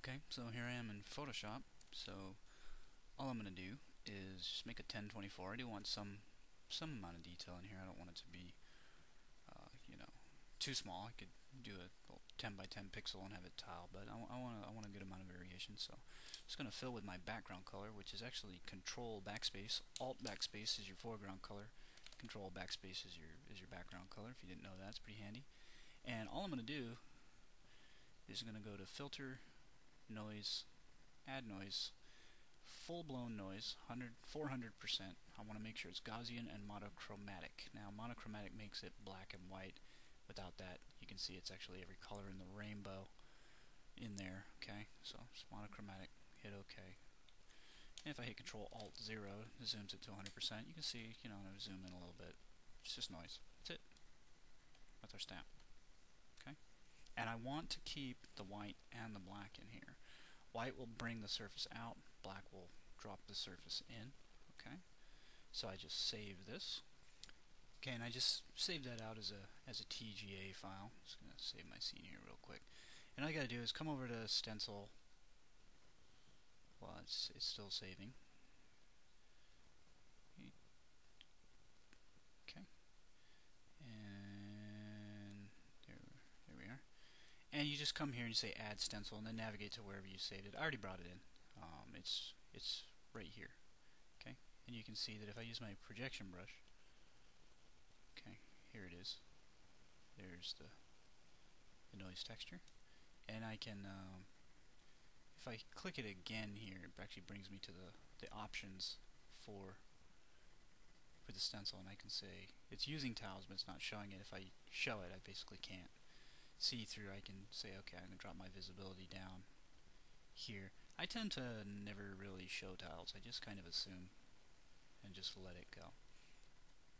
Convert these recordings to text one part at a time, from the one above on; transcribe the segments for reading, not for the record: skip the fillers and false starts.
Okay, so here I am in Photoshop. So all I'm going to do is just make a 1024. I do want some amount of detail in here. I don't want it to be, too small. I could do a little 10 by 10 pixel and have it tile, but I want a good amount of variation. So I'm just going to fill with my background color, which is actually Control backspace. Alt backspace is your foreground color. Control backspace is your background color. If you didn't know that, it's pretty handy. And all I'm going to do is going to go to Filter, Noise, Add Noise, full-blown noise, 400%. I want to make sure it's Gaussian and monochromatic. Now, monochromatic makes it black and white. Without that, you can see it's actually every color in the rainbow in there. Okay, so it's monochromatic. Hit OK. And if I hit Control-Alt-0, it zooms it to 100%. You can see, I zoom in a little bit. It's just noise. That's it. That's our stamp. Okay, and I want to keep the white and the black in here. White will bring the surface out, black will drop the surface in. Okay, so I just save this. Okay, and I just saved that out as a TGA file. I'm just gonna save my scene here real quick. And all I gotta do is come over to stencil while it's still saving. Okay, and there we are. And you just come here and you say Add Stencil, and then navigate to wherever you saved it. I already brought it in. It's right here. Okay, and you can see that if I use my projection brush, okay, here it is. There's the noise texture, and I can, if I click it again here, it actually brings me to the options for the stencil, and I can say it's using tiles, but it's not showing it. If I show it, I basically can't see through. I can say, okay, I'm gonna drop my visibility down here. I tend to never really show tiles. I just kind of assume and just let it go.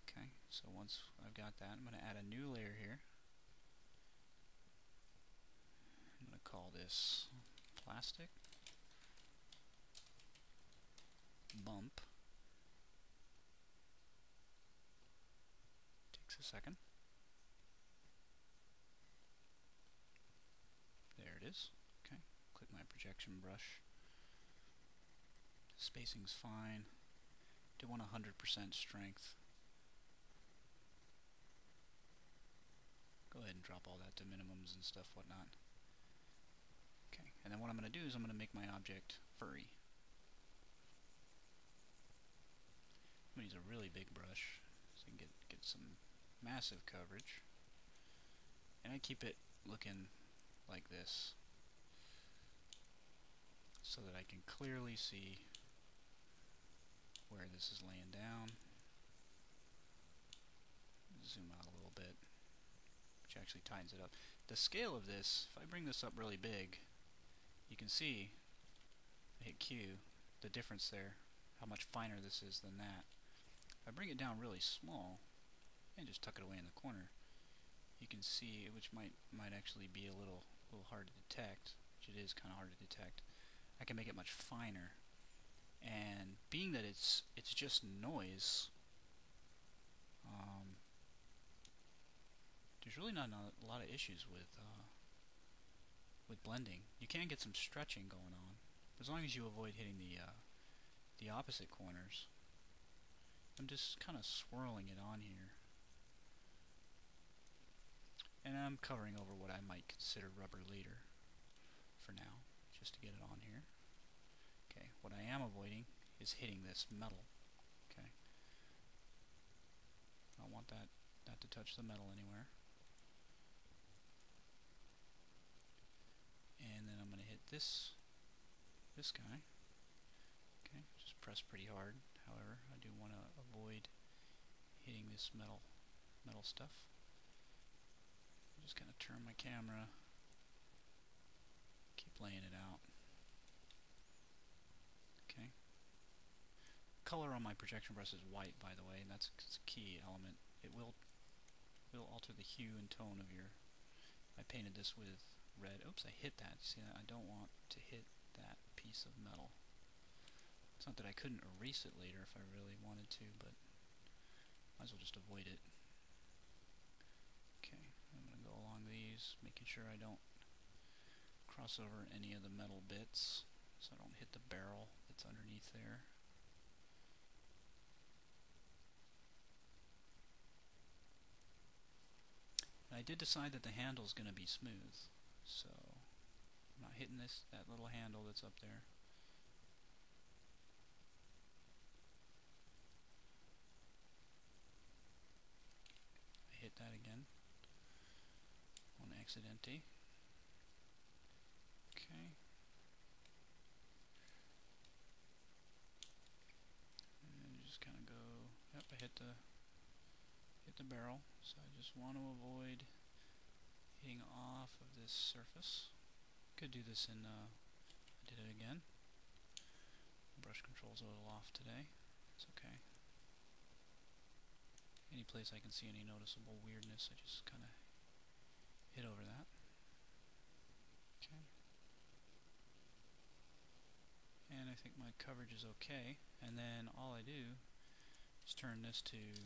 Okay, so once I've got that, I'm going to add a new layer here. I'm going to call this plastic bump. Takes a second. There it is. Okay, click my projection brush. Spacing's fine. Do want 100% strength. Go ahead and drop all that to minimums and stuff, whatnot. Okay, and then what I'm going to do is I'm going to make my object furry. I'm going to use a really big brush so I can get some massive coverage. And I keep it looking like this so that I can clearly see where this is laying down. Zoom out a little bit, which actually tightens it up. The scale of this, if I bring this up really big, you can see, I hit Q, the difference there, how much finer this is than that. If I bring it down really small, and just tuck it away in the corner, you can see, which might actually be a little hard to detect, which it is kind of hard to detect. I can make it much finer, and being that it's just noise, there's really not a lot of issues with blending. You can get some stretching going on, but as long as you avoid hitting the opposite corners. I'm just kind of swirling it on here, and I'm covering over what I might consider rubber later for now, just to get it on here. Okay, what I am avoiding is hitting this metal. Okay, I don't want that to touch the metal anywhere. And then I'm going to hit this guy. Okay, just press pretty hard. However, I do want to avoid hitting this metal stuff. I'm just going to turn my camera, keep laying it out. Okay. Color on my projection brush is white, by the way, and that's a key element. It will alter the hue and tone of your. I painted this with red. Oops, I hit that. See, I don't want to hit that piece of metal. It's not that I couldn't erase it later if I really wanted to, but might as well just avoid it. Okay, I'm going to go along these, making sure I don't cross over any of the metal bits so I don't hit the barrel that's underneath there. And I did decide that the handle is going to be smooth, so I'm not hitting that little handle that's up there. I hit that again on accidente. Okay. And then you just kind of go, yep, I hit the barrel, so I just want to avoid hitting off of this surface. Could do this in, I did it again. Brush control's a little off today. It's okay. Any place I can see any noticeable weirdness, I just kind of hit over that. Okay. And I think my coverage is okay. And then all I do is turn this to,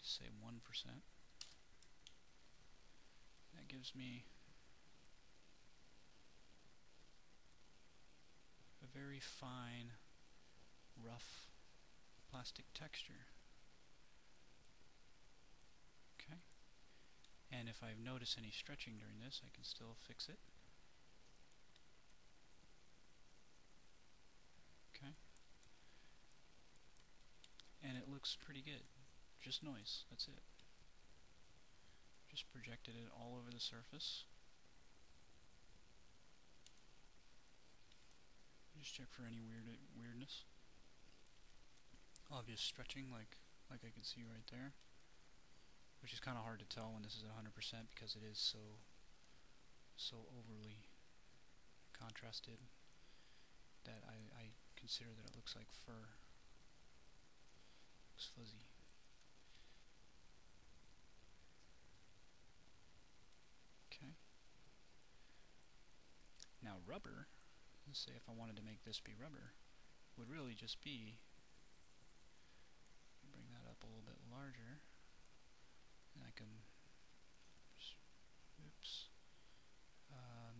say, 1%. That gives me a very fine, rough plastic texture. Okay. And if I notice any stretching during this, I can still fix it. Okay. And it looks pretty good. Just noise, that's it. Just projected it all over the surface. Just check for any weirdness. Obvious stretching, like I can see right there, which is kind of hard to tell when this is at 100% because it is so overly contrasted that I consider that it looks like fur. Looks fuzzy. Okay. Now rubber, let's say if I wanted to make this be rubber, would really just be, bring that up a little bit larger, and I can just, oops,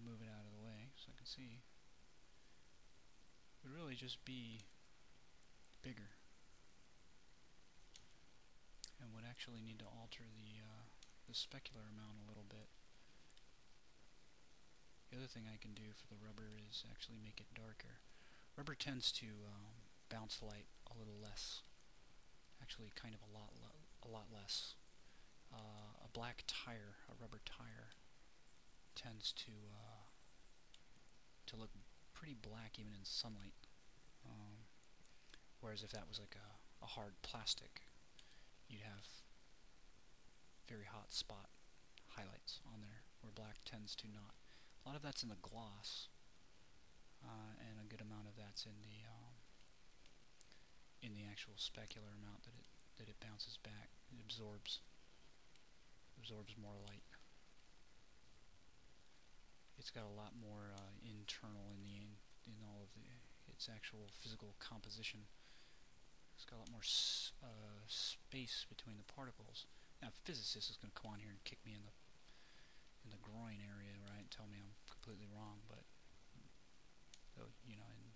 move it out of the way so I can see. It would really just be bigger, and would actually need to alter the specular amount a little bit. The other thing I can do for the rubber is actually make it darker. Rubber tends to bounce light a little less. Actually, kind of a lot less. A black tire, a rubber tire, tends to look pretty black even in sunlight. Whereas if that was like a hard plastic, you'd have very hot spot highlights on there, where black tends to not. A lot of that's in the gloss, and a good amount of that's in the actual specular amount that it bounces back. It absorbs more light. It's got a lot more internal in all of its actual physical composition. It's got a lot more space between the particles. Now, a physicist is going to come on here and kick me in the groin area, right, and tell me I'm completely wrong. But you know, in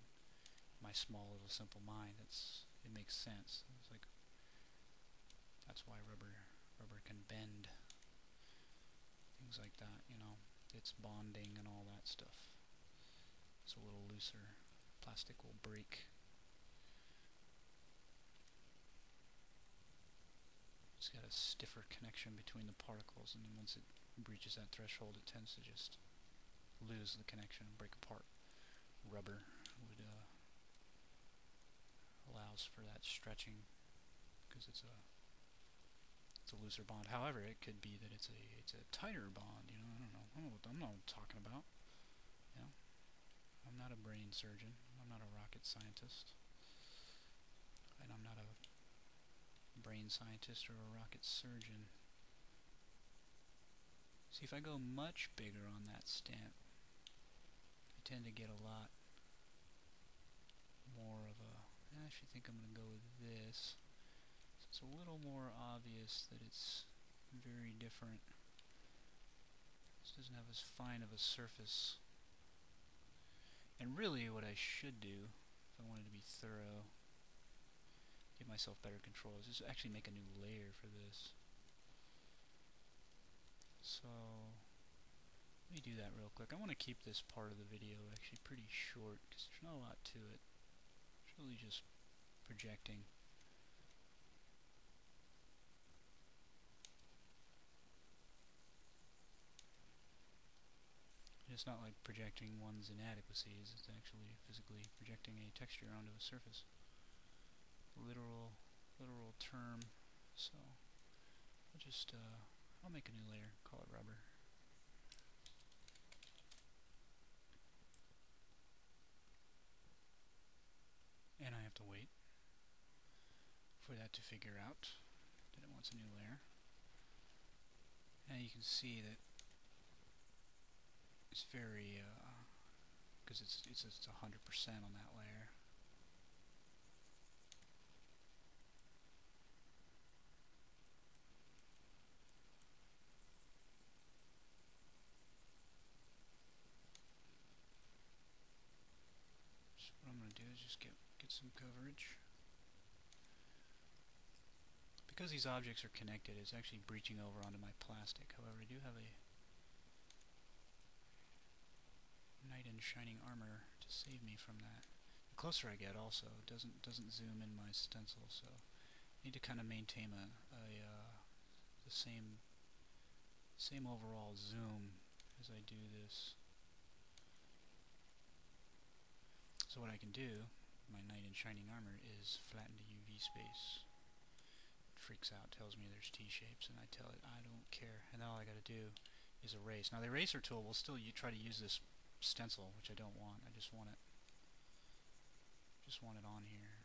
my small little simple mind, it makes sense. It's like that's why rubber can bend, things like that. You know, it's bonding and all that stuff. It's a little looser. Plastic will break. It's got a stiffer connection between the particles, and then once it breaches that threshold, it tends to just lose the connection and break apart. Rubber would allows for that stretching because it's a looser bond. However, it could be that it's a tighter bond. You know, I don't know. I'm not what I'm talking about. You know, I'm not a brain surgeon. I'm not a rocket scientist, and I'm not a brain scientist or a rocket surgeon. See, if I go much bigger on that stamp, I tend to get a lot more of a, I actually think I'm going to go with this. So it's a little more obvious that it's very different. It's doesn't have as fine of a surface. And really what I should do, if I wanted to be thorough, give myself better control, is just actually make a new layer for this. So let me do that real quick. I want to keep this part of the video actually pretty short because there's not a lot to it. It's really just projecting. It's not like projecting one's inadequacies, it's actually physically projecting a texture onto a surface. Literal term. So I'll just I'll make a new layer, call it rubber. And I have to wait for that to figure out that it wants a new layer. And you can see that it's very because it's 100% on that layer. So what I'm going to do is just get some coverage. Because these objects are connected, it's actually breaching over onto my plastic. However, I do have a knight in shining armor to save me from that. The closer I get, also, it doesn't zoom in my stencil, so I need to kind of maintain the same overall zoom as I do this. So what I can do, my knight in shining armor, is flatten the UV space. It freaks out, tells me there's T-shapes, and I tell it I don't care. And all I got to do is erase. Now the eraser tool will still try to use this stencil, which I don't want. I just want it on here.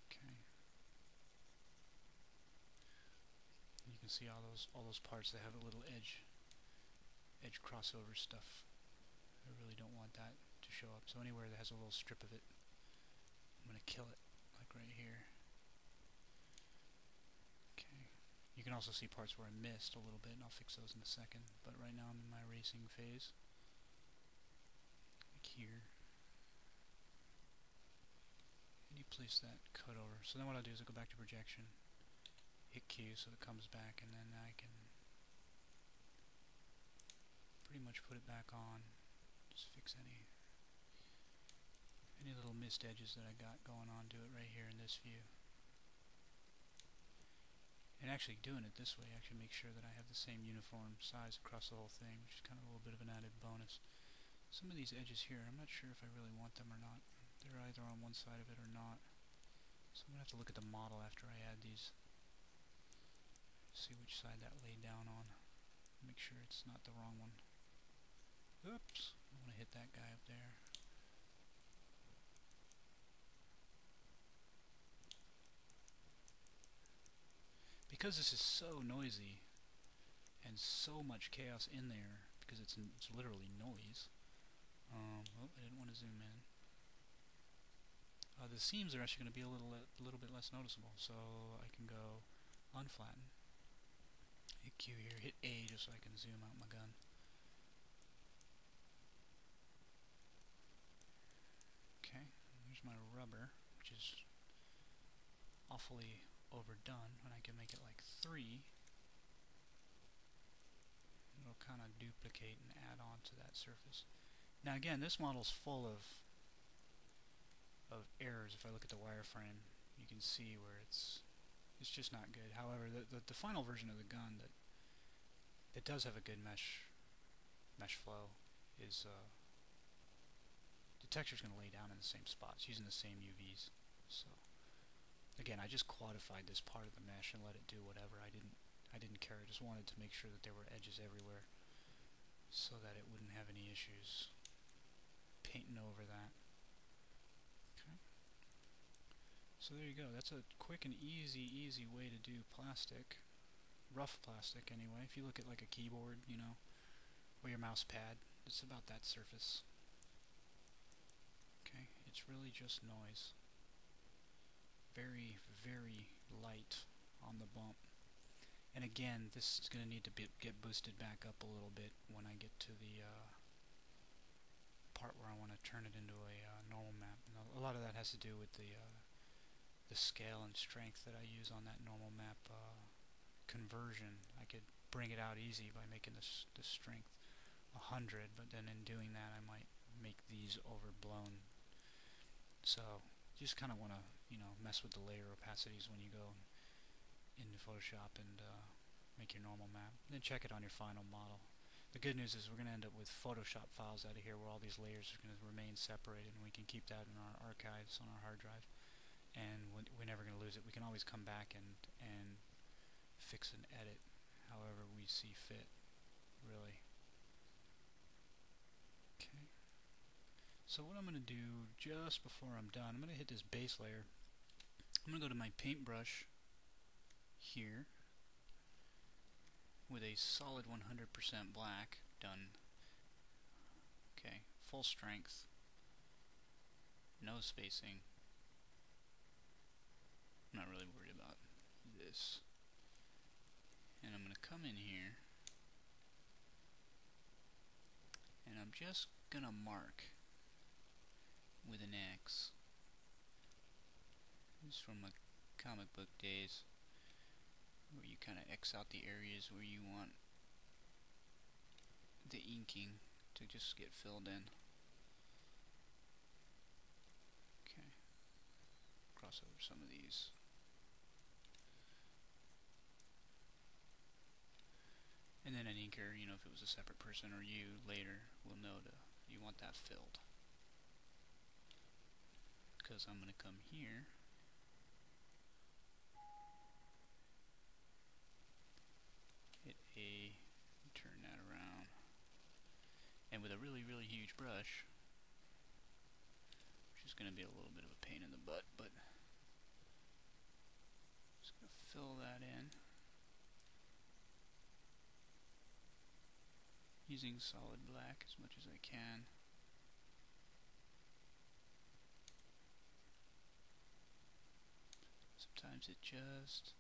Okay. And you can see all those parts that have a little edge crossover stuff. I really don't want that to show up. So anywhere that has a little strip of it, I'm going to kill it, like right here. Okay. You can also see parts where I missed a little bit, and I'll fix those in a second. But right now I'm in my erasing phase. Like here. And you place that cut over. So then what I'll do is I'll go back to projection, hit Q so it comes back, and then I can pretty much put it back on. Just fix any little missed edges that I got going on. Do it right here in this view. And actually doing it this way actually makes sure that I have the same uniform size across the whole thing, which is kind of a little bit of an added bonus. Some of these edges here, I'm not sure if I really want them or not. They're either on one side of it or not. So I'm going to have to look at the model after I add these. See which side that laid down on. Make sure it's not the wrong one. Oops, I want to hit that guy up there. Because this is so noisy and so much chaos in there, because it's literally noise. Oh, I didn't want to zoom in. The seams are actually going to be a little bit less noticeable, so I can go unflatten. Hit Q here, hit A just so I can zoom out my gun. Okay, here's my rubber, which is awfully overdone. When I can make it like 3, it'll kind of duplicate and add on to that surface. Now again, this model's full of errors. If I look at the wireframe, you can see where it's just not good. However, the final version of the gun that does have a good mesh flow is the texture's going to lay down in the same spots using the same UVs. So again, I just quantified this part of the mesh and let it do whatever. I didn't care. I just wanted to make sure that there were edges everywhere so that it wouldn't have any issues painting over that. Okay. So there you go. That's a quick and easy way to do plastic. Rough plastic anyway. If you look at like a keyboard, you know, or your mouse pad, it's about that surface. Okay, it's really just noise. Very, very light on the bump. And again, this is going to need to get boosted back up a little bit when I get to the part where I want to turn it into a normal map. And a lot of that has to do with the scale and strength that I use on that normal map conversion. I could bring it out easy by making this strength 100, but then in doing that I might make these overblown. So you just kind of want to, mess with the layer opacities when you go into Photoshop and make your normal map. Then check it on your final model. The good news is we're going to end up with Photoshop files out of here where all these layers are going to remain separated, and we can keep that in our archives on our hard drive. And we're never going to lose it. We can always come back and fix and edit however we see fit, really. Okay. So what I'm going to do just before I'm done, I'm going to hit this base layer. I'm going to go to my paintbrush here with a solid 100% black, done. Okay, full strength, no spacing. I'm not really worried about this. And I'm going to come in here and I'm just going to mark with an X. This is from my comic book days, where you kind of X out the areas where you want the inking to just get filled in. Okay, cross over some of these. And then an inker, if it was a separate person or you later, will know you want that filled. Because I'm going to come here hit A, turn that around, and with a really huge brush, which is going to be a little bit of a pain in the butt, but just going to fill that in using solid black as much as I can. Sometimes it just,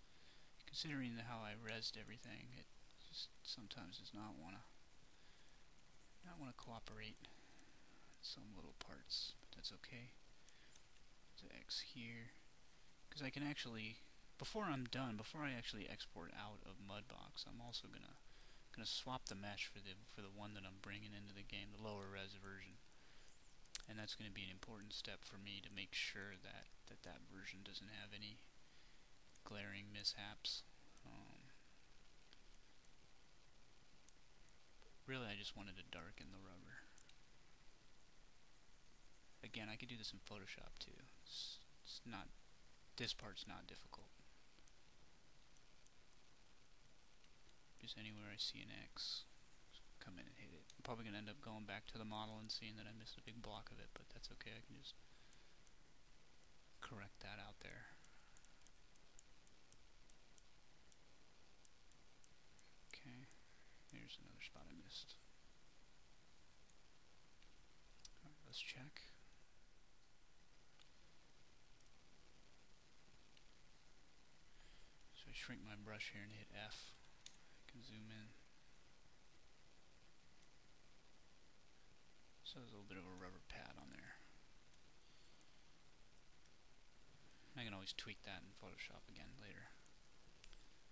considering how I resed everything, it just sometimes does not want to cooperate in some little parts, but that's okay. There's an X here, because I can actually, before I'm done, before I actually export out of Mudbox, I'm also gonna swap the mesh for the one that I'm bringing into the game, the lower res version, and that's going to be an important step for me to make sure that version doesn't have any glaring mishaps. Really, I just wanted to darken the rubber. Again, I could do this in Photoshop too. It's not, this part's not difficult. Just anywhere I see an X, just come in and hit it. I'm probably going to end up going back to the model and seeing that I missed a big block of it, but that's okay. I can just correct that out there. Okay, there's another spot I missed. Alright, let's check. So I shrink my brush here and hit F. I can zoom in. So there's a little bit of a rubber pad on there. I can always tweak that in Photoshop again later.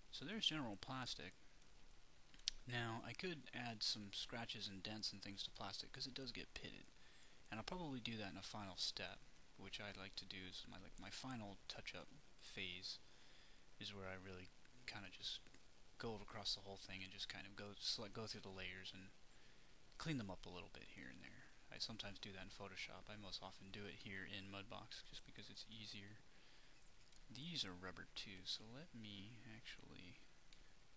So there's general plastic. Now I could add some scratches and dents and things to plastic because it does get pitted, and I'll probably do that in a final step, which I'd like to do is my final touch-up phase is where I really kind of just go across the whole thing and just kind of go through the layers and clean them up a little bit here and there. I sometimes do that in Photoshop. I most often do it here in Mudbox just because it's easier. These are rubber too, so let me actually,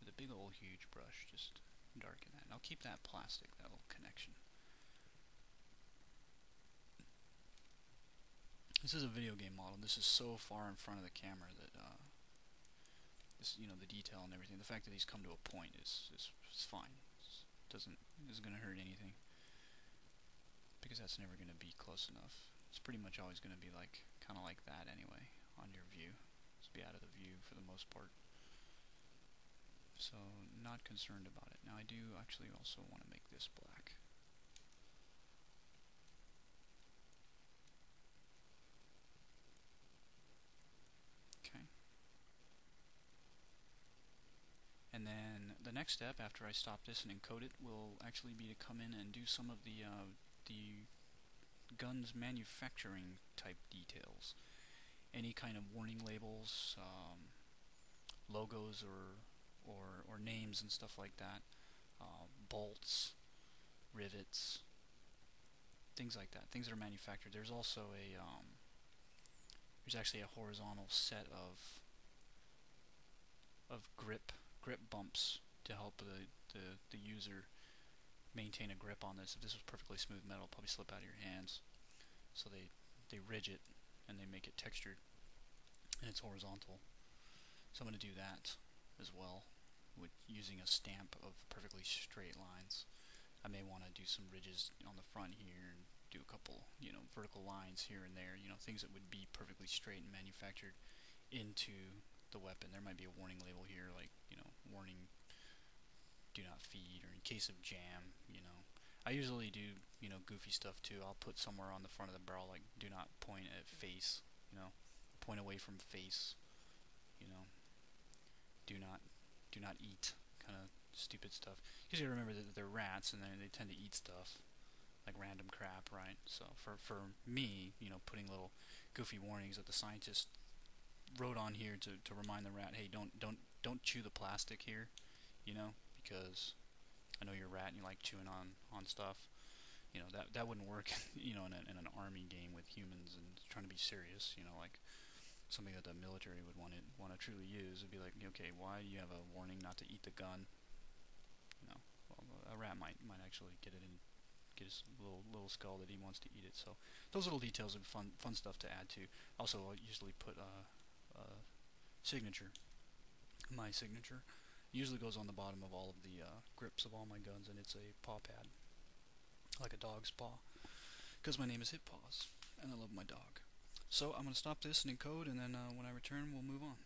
with a big old huge brush, just darken that. And I'll keep that plastic, that little connection. This is a video game model. This is so far in front of the camera that this, the detail and everything. The fact that these come to a point is fine. It isn't going to hurt anything because that's never going to be close enough. It's pretty much always going to be kind of like that anyway on your view. Just be out of the view for the most part. So not concerned about it. Now I do actually also want to make this black. Okay. And then the next step after I stop this and encode it will actually be to come in and do some of the gun's manufacturing type details. Any kind of warning labels, logos or names and stuff like that, bolts, rivets, things like that, things that are manufactured. There's also there's actually a horizontal set of grip bumps to help the user maintain a grip on this. If this was perfectly smooth metal, it'll probably slip out of your hands. So they ridge it and they make it textured and it's horizontal. So I'm going to do that as well with using a stamp of perfectly straight lines. I may want to do some ridges on the front here and do a couple, vertical lines here and there, things that would be perfectly straight and manufactured into the weapon. There might be a warning label here, like, warning, do not feed, or in case of jam, I usually do, goofy stuff too. I'll put somewhere on the front of the barrel, like, do not point at face, point away from face, you know, do not eat, kind of stupid stuff. Because you remember that they're rats and they tend to eat stuff like random crap, right? So for me, putting little goofy warnings that the scientist wrote on here to remind the rat, hey, don't chew the plastic here, because I know you're a rat and you like chewing on stuff. That wouldn't work, in an army game with humans and trying to be serious, like something that the military would want to truly use. It'd be like, okay, why do you have a warning not to eat the gun? Well, a rat might actually get it in, get his little skull that he wants to eat it. So those little details are fun stuff to add to. Also, I'll usually put a signature. My signature usually goes on the bottom of all of the grips of all my guns, and it's a paw pad, like a dog's paw, because my name is Hit Paws, and I love my dog. So I'm going to stop this and encode, and then when I return, we'll move on.